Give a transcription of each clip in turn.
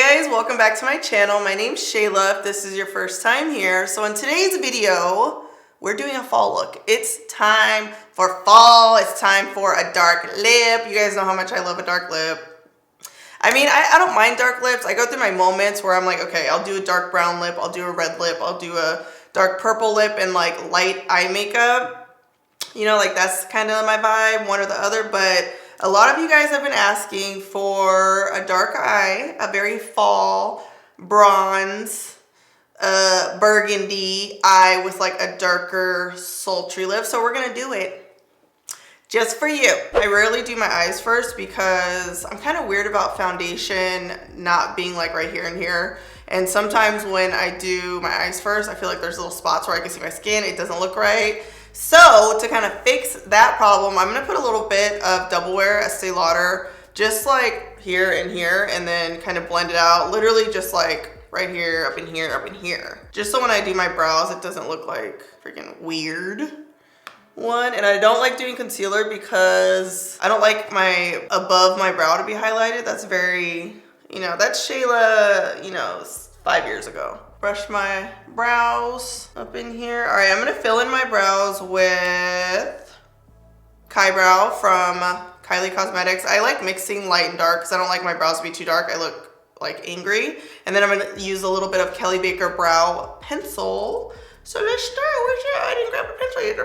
Guys, welcome back to my channel. My name's Shayla if this is your first time here. So in today's video, we're doing a fall look. It's time for fall. It's time for a dark lip. You guys know how much I love a dark lip. I mean, I don't mind dark lips. I go through my moments where I'm like, okay, I'll do a dark brown lip, I'll do a red lip, I'll do a dark purple lip and like light eye makeup. You know, like that's kind of my vibe, one or the other. But a lot of you guys have been asking for a dark eye, a very fall bronze, burgundy eye with like a darker sultry lip. So we're gonna do it just for you. I rarely do my eyes first because I'm kind of weird about foundation not being like right here and here. And sometimes when I do my eyes first, I feel like there's little spots where I can see my skin. It doesn't look right. So to kind of fix that problem, I'm going to put a little bit of Double Wear Estee Lauder just like here and here, and then kind of blend it out. Literally just like right here, up in here, up in here. Just so when I do my brows, it doesn't look like freaking weird. And I don't like doing concealer because I don't like my above my brow to be highlighted. That's very, you know, that's Shayla, you know, 5 years ago. Brush my brows up in here. All right, I'm gonna fill in my brows with Brow from Kylie Cosmetics. I like mixing light and dark because I don't like my brows to be too dark. I look like angry. And then I'm gonna use a little bit of Kelly Baker brow pencil. So let's start with you. I didn't grab a pencil yet.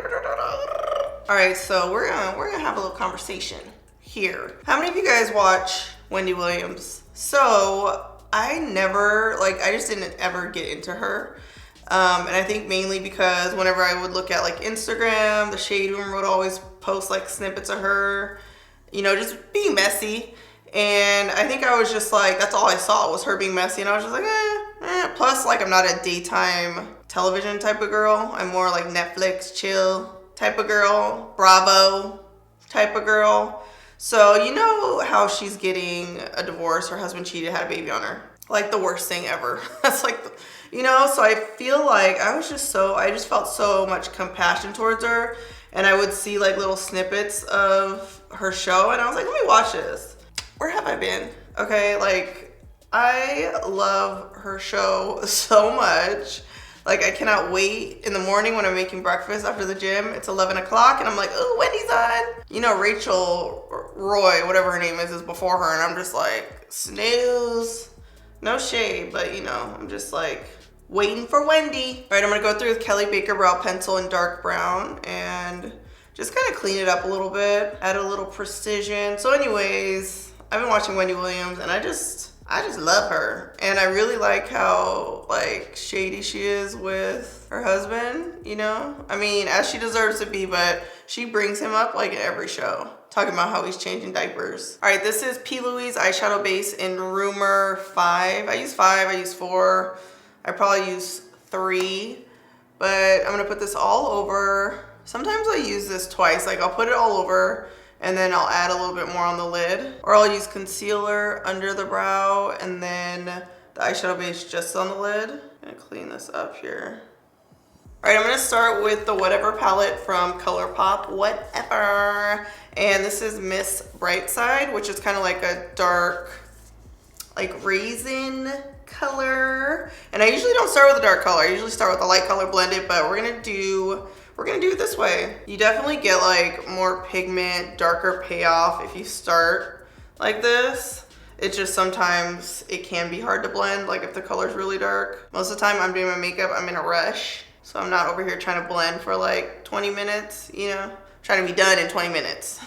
All right, so we're gonna have a little conversation here. How many of you guys watch Wendy Williams? So I never, like, I just didn't ever get into her. And I think mainly because whenever I would look at like Instagram, the Shade Room would always post like snippets of her, you know, just being messy. And I think I was just like, that's all I saw was her being messy. And I was just like, Plus, like, I'm not a daytime television type of girl. I'm more like Netflix, chill type of girl, Bravo type of girl. So you know how she's getting a divorce, her husband cheated, had a baby on her. Like the worst thing ever. That's like, you know, so I feel like I just felt so much compassion towards her. And I would see like little snippets of her show and I was like, let me watch this. Where have I been? Okay, like I love her show so much. Like I cannot wait in the morning when I'm making breakfast after the gym. It's 11 o'clock and I'm like, oh, Wendy's on. You know, Rachel Roy, whatever her name is before her. And I'm just like, snooze. No shade, but you know, I'm just like waiting for Wendy. All right, I'm gonna go through with Kelly Baker brow pencil in dark brown and just kind of clean it up a little bit, add a little precision. So anyways, I've been watching Wendy Williams and I just love her. And I really like how like shady she is with her husband, you know? I mean, as she deserves to be, but she brings him up like in every show, talking about how he's changing diapers. All right, this is P.Louise eyeshadow base in Rumour 5. I use 5, I use 4. I probably use 3, but I'm gonna put this all over. Sometimes I use this twice, like I'll put it all over and then I'll add a little bit more on the lid, or I'll use concealer under the brow and then the eyeshadow base just on the lid. I'm gonna clean this up here. All right, I'm gonna start with the Whatever palette from Colourpop, Whatever. And this is Miss Brightside, which is kind of like a dark, like raisin color. And I usually don't start with a dark color. I usually start with a light color, blend it, but we're gonna do it this way. You definitely get like more pigment, darker payoff if you start like this. It's just sometimes it can be hard to blend, like if the color's really dark. Most of the time I'm doing my makeup, I'm in a rush. So I'm not over here trying to blend for like 20 minutes, you know, trying to be done in 20 minutes.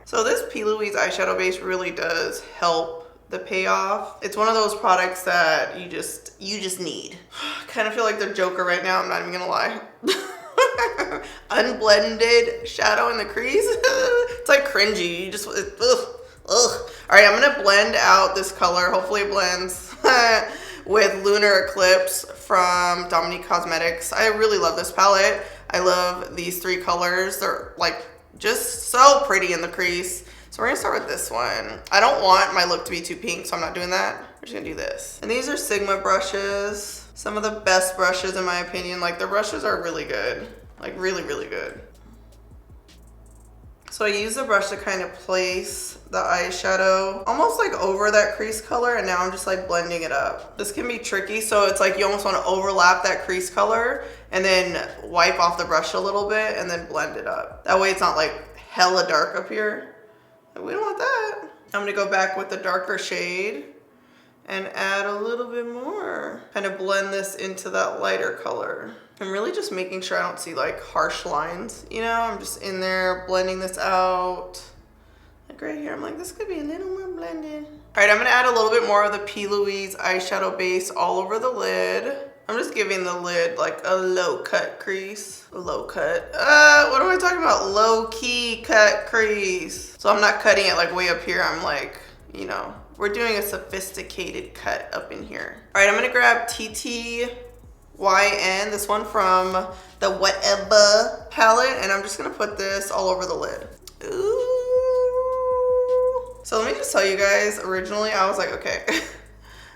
So this P.Louise eyeshadow base really does help the payoff. It's one of those products that you just need. I kind of feel like the Joker right now, I'm not even gonna lie. Unblended shadow in the crease. It's like cringy. You just, ugh. All right, I'm gonna blend out this color. Hopefully it blends with Lunar Eclipse from Dominique Cosmetics. I really love this palette. I love these 3 colors. They're like just so pretty in the crease. So we're gonna start with this one. I don't want my look to be too pink, so I'm not doing that. We're just gonna do this. And these are Sigma brushes. Some of the best brushes in my opinion. Like the brushes are really good. Like really, really good. So I use the brush to kind of place the eyeshadow almost like over that crease color, and now I'm just like blending it up. This can be tricky, so it's like you almost want to overlap that crease color and then wipe off the brush a little bit and then blend it up. That way it's not like hella dark up here. We don't want that. I'm gonna go back with the darker shade and add a little bit more. Kind of blend this into that lighter color. I'm really just making sure I don't see like harsh lines, you know? I'm just in there blending this out. Like right here, I'm like, this could be a little more blended. All right, I'm gonna add a little bit more of the P.Louise eyeshadow base all over the lid. I'm just giving the lid like a low cut crease. Low cut, what am I talking about? Low key cut crease. So I'm not cutting it like way up here. I'm like, you know, we're doing a sophisticated cut up in here. All right, I'm gonna grab TTYN, this one from the Whatever palette, and I'm just gonna put this all over the lid. Ooh. So let me just tell you guys, originally I was like, okay,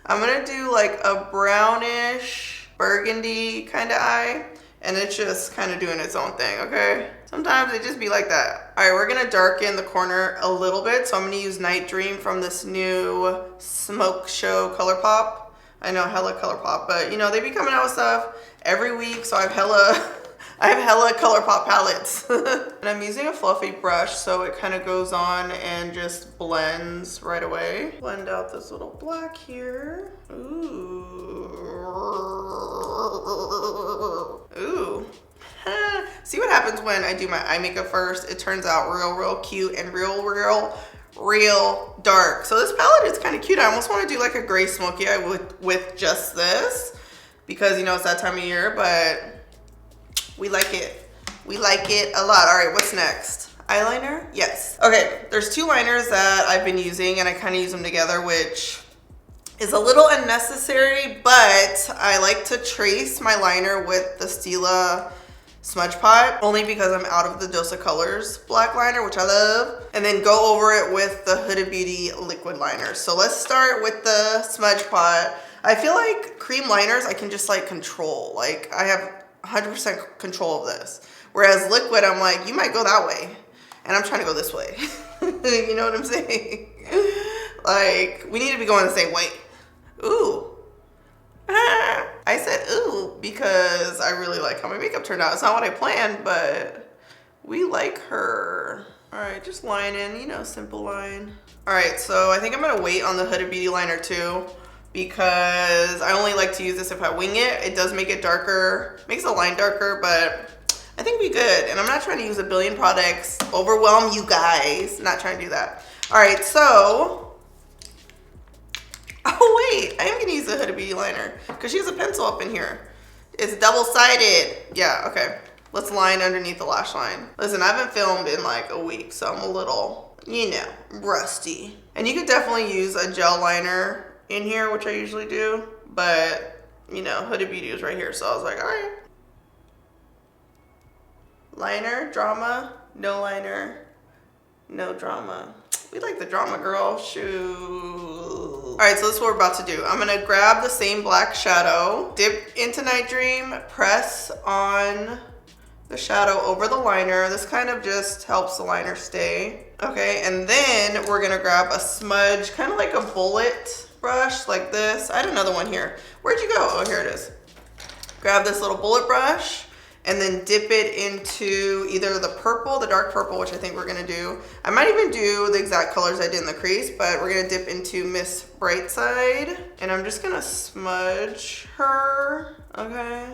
I'm gonna do like a brownish burgundy kind of eye, and it's just kind of doing its own thing, okay? Sometimes it just be like that. All right, we're gonna darken the corner a little bit, so I'm gonna use Night Dream from this new Smoke Show Colourpop. I know, hella Colourpop, but you know, they be coming out with stuff every week, so I have hella Colourpop palettes. And I'm using a fluffy brush, so it kind of goes on and just blends right away. Blend out this little black here. Ooh. Ooh. See what happens when I do my eye makeup first? It turns out real cute and real dark. So this palette is kind of cute. I almost want to do like a gray smoky eye with just this, because you know it's that time of year, but we like it. We like it a lot. All right, what's next? Eyeliner? Yes. Okay, there's two liners that I've been using, and I kind of use them together, which is a little unnecessary, but I like to trace my liner with the Stila Smudge Pot, only because I'm out of the Dose of Colors black liner, which I love, and then go over it with the Huda Beauty liquid liner. So let's start with the Smudge Pot. I feel like cream liners I can just like control. Like I have 100% control of this. Whereas liquid, I'm like, you might go that way, and I'm trying to go this way. You know what I'm saying? Like, we need to be going the same way. Ooh. I said ooh because I really like how my makeup turned out. It's not what I planned, but we like her. All right, just line in, you know, simple line. All right, so I think I'm gonna wait on the Huda Beauty liner too, because I only like to use this if I wing it. It does make it darker, makes the line darker, but I think we good. And I'm not trying to use a billion products, overwhelm you guys. Not trying to do that. All right, so, oh wait, I am gonna use the Huda Beauty liner because she has a pencil up in here. It's double-sided. Yeah, okay. Let's line underneath the lash line. Listen, I haven't filmed in like a week, so I'm a little, you know, rusty. And you could definitely use a gel liner in here, which I usually do, but you know, Huda Beauty is right here, so I was like, all right. Liner, drama, no liner, no drama. We like the drama, girl. Shoot. All right, so this is what we're about to do. I'm gonna grab the same black shadow, dip into Night Dream, press on the shadow over the liner. This kind of just helps the liner stay. Okay, and then we're gonna grab a smudge, kind of like a bullet brush like this. I had another one here. Where'd you go? Oh, here it is. Grab this little bullet brush and then dip it into either the purple, the dark purple, which I think we're gonna do. I might even do the exact colors I did in the crease, but we're gonna dip into Miss Brightside. And I'm just gonna smudge her, okay?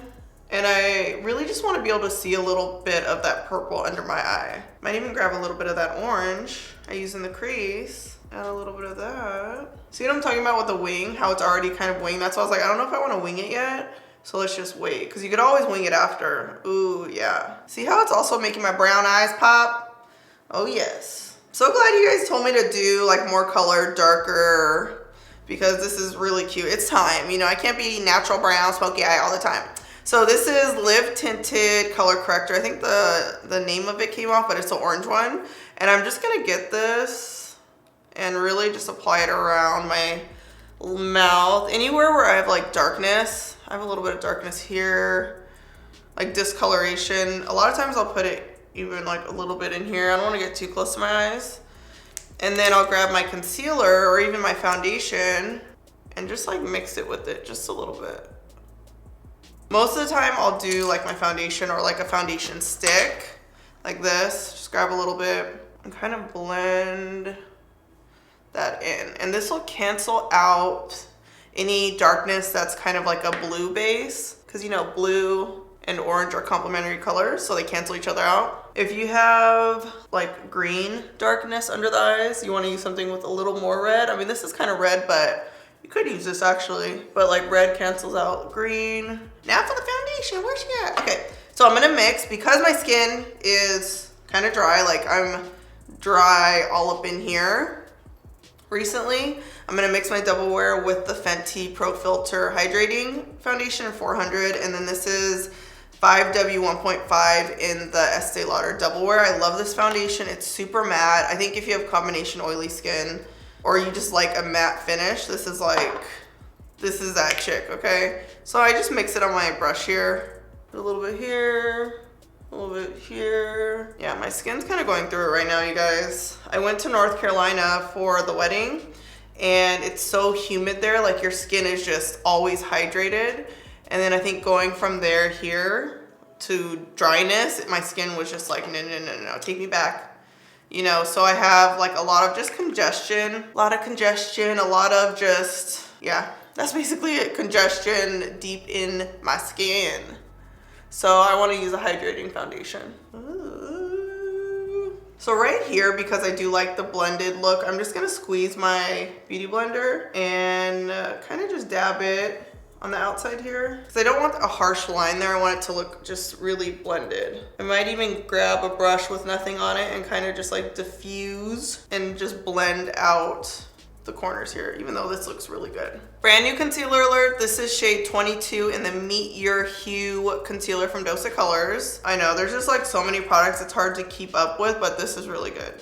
And I really just wanna be able to see a little bit of that purple under my eye. Might even grab a little bit of that orange I use in the crease. Add a little bit of that. See what I'm talking about with the wing? How it's already kind of winged? That's why I was like, I don't know if I wanna wing it yet. So let's just wait, because you could always wing it after. Ooh, yeah. See how it's also making my brown eyes pop? Oh, yes. So glad you guys told me to do like more color, darker, because this is really cute. It's time, you know, I can't be natural brown, smoky eye all the time. So this is Live Tinted Color Corrector. I think the name of it came off, but it's the orange one. And I'm just gonna get this and really just apply it around my mouth. Anywhere where I have like darkness. I have a little bit of darkness here, like discoloration. A lot of times I'll put it even like a little bit in here. I don't want to get too close to my eyes. And then I'll grab my concealer or even my foundation and just like mix it with it just a little bit. Most of the time I'll do like my foundation or like a foundation stick like this. Just grab a little bit and kind of blend that in. And this will cancel out any darkness that's kind of like a blue base, because you know blue and orange are complementary colors, so they cancel each other out. If you have like green darkness under the eyes, you want to use something with a little more red. I mean, this is kind of red, but you could use this actually, but like red cancels out green. Now for the foundation, where's she at? Okay, so I'm gonna mix, because my skin is kind of dry, like I'm dry all up in here recently. I'm gonna mix my double wear with the Fenty Pro Filt'r Hydrating Foundation in 400, and then this is 5W1.5 in the Estee Lauder double wear. I love this foundation. It's super matte. I think if you have combination oily skin or you just like a matte finish, this is that chick, okay? So I just mix it on my brush here. A little bit here, a little bit here. Yeah, my skin's kind of going through it right now, you guys. I went to North Carolina for the wedding, and it's so humid there, like your skin is just always hydrated. And then I think going from there here to dryness, my skin was just like, no, take me back. You know, so I have like a lot of just congestion, a lot of just, yeah, that's basically it. Congestion deep in my skin. So I want to use a hydrating foundation. Ooh. So right here, because I do like the blended look, I'm just gonna squeeze my beauty blender and kind of just dab it on the outside here, because I don't want a harsh line there. I want it to look just really blended. I might even grab a brush with nothing on it and kind of just like diffuse and just blend out the corners here, even though this looks really good. Brand new concealer alert. This is shade 22 in the Meet Your Hue concealer from Dose of Colors. I know there's just like so many products it's hard to keep up with, but this is really good.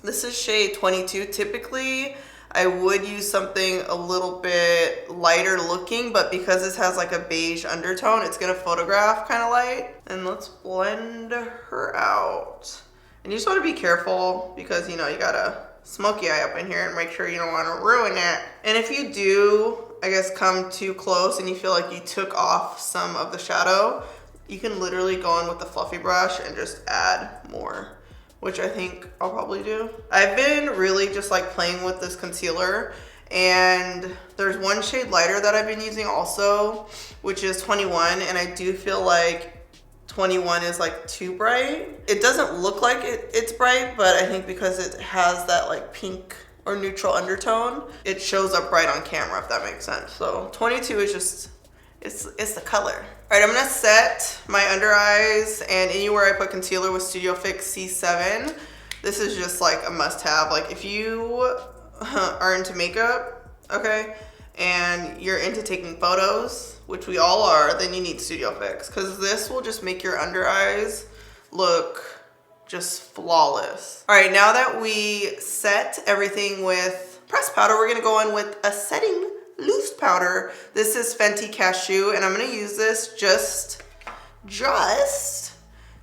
This is shade 22. Typically I would use something a little bit lighter looking, but because this has like a beige undertone, it's gonna photograph kind of light. And let's blend her out. And you just want to be careful, because you know you got a smoky eye up in here, and make sure you don't want to ruin it. And if you do, I guess, come too close and you feel like you took off some of the shadow, you can literally go in with the fluffy brush and just add more, which I think I'll probably do. I've been really just like playing with this concealer, and there's one shade lighter that I've been using also, which is 21, and I do feel like 21 is like too bright. It doesn't look like it's bright, but I think because it has that like pink or neutral undertone, it shows up bright on camera, if that makes sense. So 22 is just, it's the color. All right, I'm gonna set my under eyes, and anywhere I put concealer with Studio Fix C7. This is just like a must have. Like if you are into makeup, okay, and you're into taking photos, which we all are, then you need Studio Fix, because this will just make your under eyes look just flawless. All right, now that we set everything with pressed powder, we're gonna go in with a setting loose powder. This is Fenty Cashew, and I'm gonna use this just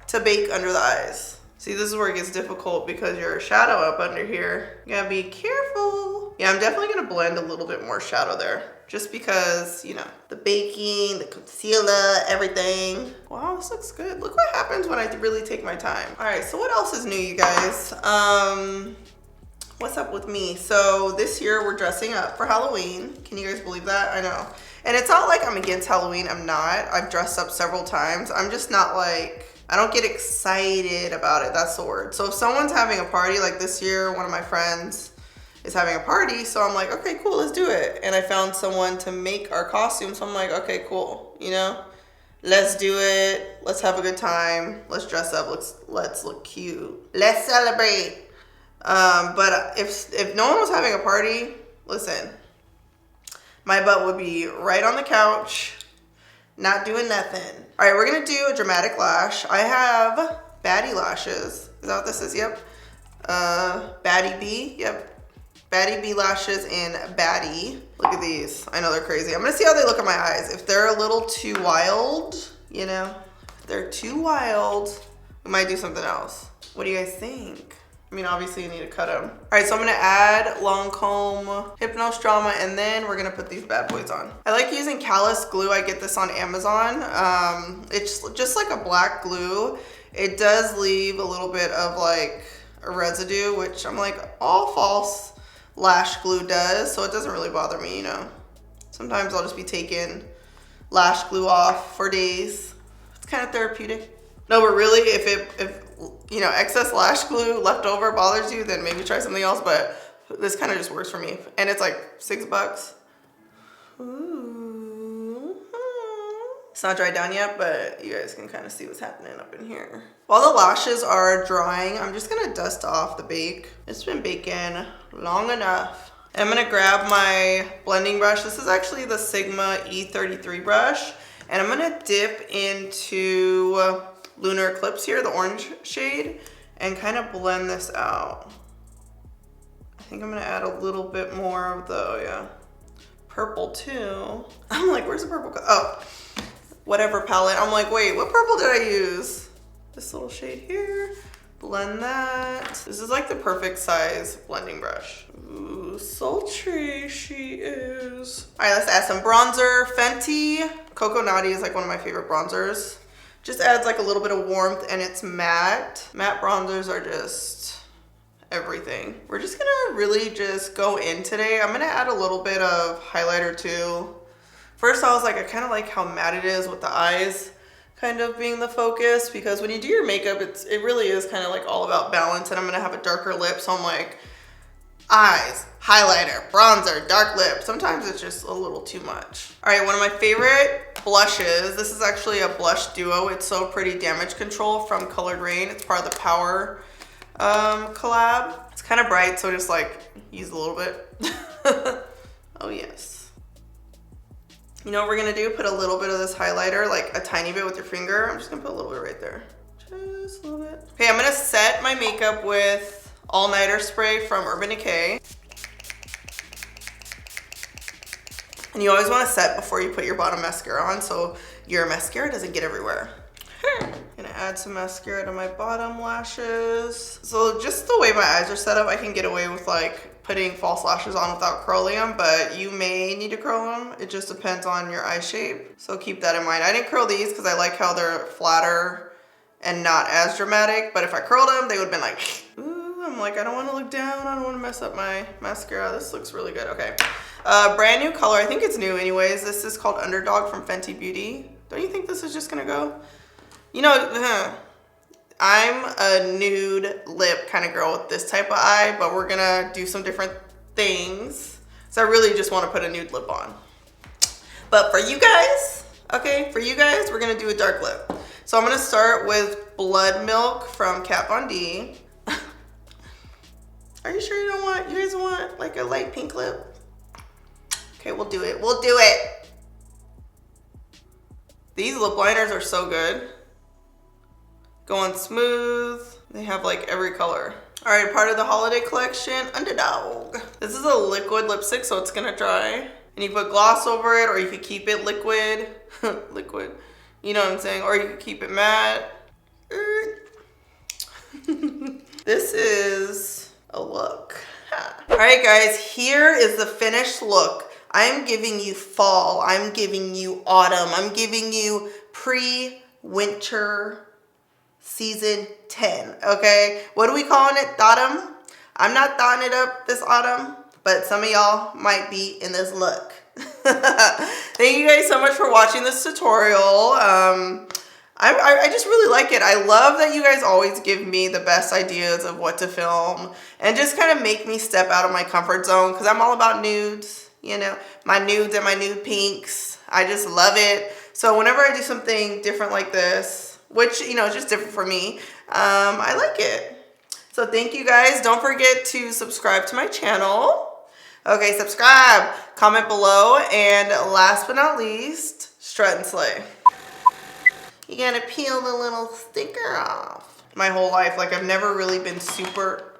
to bake under the eyes. See, this is where it gets difficult because your shadow up under here. You gotta be careful. Yeah, I'm definitely gonna blend a little bit more shadow there, just because, you know, the baking, the concealer, everything. Wow, this looks good. Look what happens when I really take my time. All right, so what else is new, you guys? What's up with me? So this year we're dressing up for Halloween. Can you guys believe that? I know. And it's not like I'm against Halloween. I'm not. I've dressed up several times. I'm just not like, I don't get excited about it. That's the word. So if someone's having a party, like this year, one of my friends is having a party, so I'm like, okay, cool, let's do it. And I found someone to make our costume, so I'm like, okay, cool, you know, let's do it. Let's have a good time. Let's dress up. Let's look cute. Let's celebrate. But if no one was having a party, listen, my butt would be right on the couch, not doing nothing. All right, we're gonna do a dramatic lash. I have Baddie lashes. Is that what this is? Yep. Baddie B. Yep. Baddie B lashes in Baddie. Look at these. I know they're crazy. I'm gonna see how they look at my eyes. If they're a little too wild, you know, if they're too wild, We might do something else. What do you guys think? I mean, obviously you need to cut them. All right, so I'm gonna add Lancome Hypnose Drama, and then we're gonna put these bad boys on. I like using callus glue. I get this on Amazon. It's just like a black glue. It does leave a little bit of like a residue, which I'm like, all false lash glue does, so it doesn't really bother me, you know. Sometimes I'll just be taking lash glue off for days. It's kind of therapeutic. No, but really, if you know, excess lash glue left over bothers you, then maybe try something else, but this kind of just works for me. And it's like $6. Ooh. It's not dried down yet, but you guys can kind of see what's happening up in here. While the lashes are drying, I'm just gonna dust off the bake. It's been baking long enough. And I'm gonna grab my blending brush. This is actually the Sigma E33 brush. And I'm gonna dip into Lunar Eclipse here, the orange shade, and kind of blend this out. I think I'm gonna add a little bit more of the, purple too. I'm like, where's the purple? Oh, whatever palette. I'm like, wait, what purple did I use? This little shade here. Blend that. This is like the perfect size blending brush. Ooh, sultry she is. All right, let's add some bronzer. Fenty Coco Naughty is like one of my favorite bronzers. Just adds like a little bit of warmth, and it's matte. Matte bronzers are just everything. We're just gonna really just go in today. I'm gonna add a little bit of highlighter too. First I was like, I kind of like how matte it is with the eyes kind of being the focus, because when you do your makeup, it really is kind of like all about balance, and I'm gonna have a darker lip, so I'm like, eyes, highlighter, bronzer, dark lip. Sometimes it's just a little too much. All right, one of my favorite blushes. This is actually a blush duo. It's So Pretty Damage Control from Raine. It's part of the Power collab. It's kind of bright, so just like use a little bit. Oh yes. You know what we're gonna do? Put a little bit of this highlighter, like a tiny bit with your finger. I'm just gonna put a little bit right there. Just a little bit. Okay, I'm gonna set my makeup with All Nighter Spray from Urban Decay. And you always want to set before you put your bottom mascara on, so your mascara doesn't get everywhere. I'm gonna add some mascara to my bottom lashes. So just the way my eyes are set up, I can get away with like putting false lashes on without curling them, but you may need to curl them. It just depends on your eye shape. So keep that in mind. I didn't curl these because I like how they're flatter and not as dramatic, but if I curled them, they would have been like, ooh, I'm like, I don't want to look down. I don't want to mess up my mascara. This looks really good. Okay. Brand new color. I think it's new anyways. This is called UnderDawg from Fenty Beauty. Don't you think this is just gonna go? You know, I'm a nude lip kind of girl with this type of eye, but we're gonna do some different things. So I really just want to put a nude lip on. But for you guys, okay, for you guys, we're gonna do a dark lip. So I'm gonna start with Blood Milk from Kat Von D. Are you sure you guys want like a light pink lip? Okay, we'll do it. We'll do it. These lip liners are so good. Going smooth. They have like every color. All right, part of the holiday collection, UnderDawg. This is a liquid lipstick, so it's gonna dry. And you put gloss over it, or you could keep it liquid. Liquid. You know what I'm saying? Or you could keep it matte. This is a look. All right, guys, here is the finished look. I'm giving you fall. I'm giving you autumn. I'm giving you pre-winter season 10, okay? What are we calling it? Autumn? I'm not thawing it up this autumn, but some of y'all might be in this look. Thank you guys so much for watching this tutorial. I just really like it. I love that you guys always give me the best ideas of what to film and just kind of make me step out of my comfort zone, because I'm all about nudes. You know, my nudes and my nude pinks. I just love it. So whenever I do something different like this, which, you know, is just different for me, I like it. So thank you guys. Don't forget to subscribe to my channel. Okay, subscribe, comment below, and last but not least, strut and slay. You gotta peel the little sticker off. My whole life, like I've never really been super,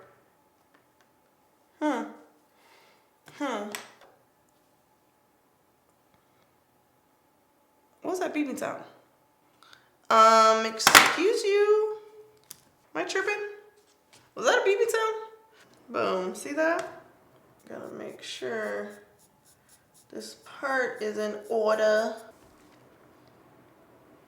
What was that beeping sound? Excuse you. Am I tripping? Was that a beeping sound? Boom, see that? Gotta make sure this part is in order.